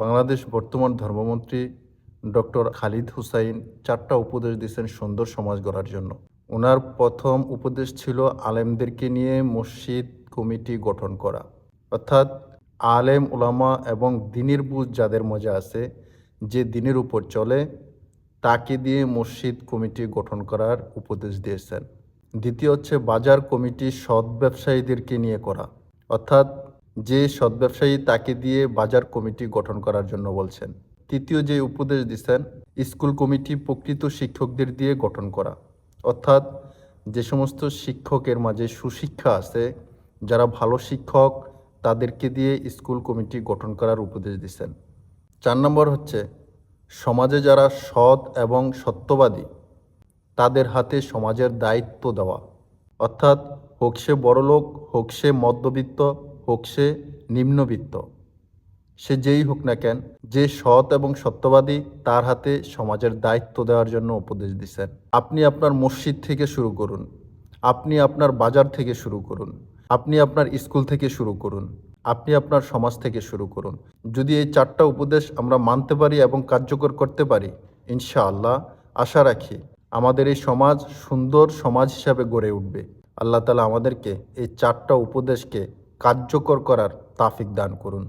বাংলাদেশ বর্তমান ধর্মমন্ত্রী ডক্টর খালিদ হুসাইন 4টা উপদেশ দিয়েছেন সুন্দর সমাজ গড়ার জন্য। ওনার প্রথম উপদেশ ছিল আলেমদেরকে নিয়ে মসজিদ কমিটি গঠন করা, অর্থাৎ আলেম ওলামা এবং দ্বীনের বুঝ যাদের মধ্যে আছে, যে দ্বীনের উপর চলে, তাকে দিয়ে মসজিদ কমিটি গঠন করার উপদেশ দিয়েছেন। দ্বিতীয় হচ্ছে বাজার কমিটি সৎ ব্যবসায়ীদেরকে নিয়ে করা, অর্থাৎ যে সৎ ব্যবসায়ী তাকে দিয়ে বাজার কমিটি গঠন করার জন্য বলছেন। তৃতীয় যে উপদেশ দিচ্ছেন, স্কুল কমিটি প্রকৃত শিক্ষকদের দিয়ে গঠন করা, অর্থাৎ যে সমস্ত শিক্ষকের মাঝে সুশিক্ষা আছে, যারা ভালো শিক্ষক, তাদেরকে দিয়ে স্কুল কমিটি গঠন করার উপদেশ দিচ্ছেন। 4 নম্বর হচ্ছে সমাজে যারা সৎ এবং সত্যবাদী, তাদের হাতে সমাজের দায়িত্ব দেওয়া, অর্থাৎ হোক সে বড়লোক, হোক সে মধ্যবিত্ত, হোক সে নিম্নবিত্ত, সে যেই হোক না কেন, যে সৎ এবং সত্যবাদী, তার হাতে সমাজের দায়িত্ব দেওয়ার জন্য উপদেশ দিচ্ছেন। আপনি আপনার মসজিদ থেকে শুরু করুন, আপনি আপনার বাজার থেকে শুরু করুন, আপনি আপনার স্কুল থেকে শুরু করুন, আপনি আপনার সমাজ থেকে শুরু করুন। যদি এই 4টা উপদেশ আমরা মানতে পারি এবং কার্যকর করতে পারি, ইনশাআল্লাহ আশা রাখি আমাদের এই সমাজ সুন্দর সমাজ হিসাবে গড়ে উঠবে। আল্লাহ তাআলা আমাদেরকে এই 4টা উপদেশকে কার্যকর করার তাফিক দান করুন।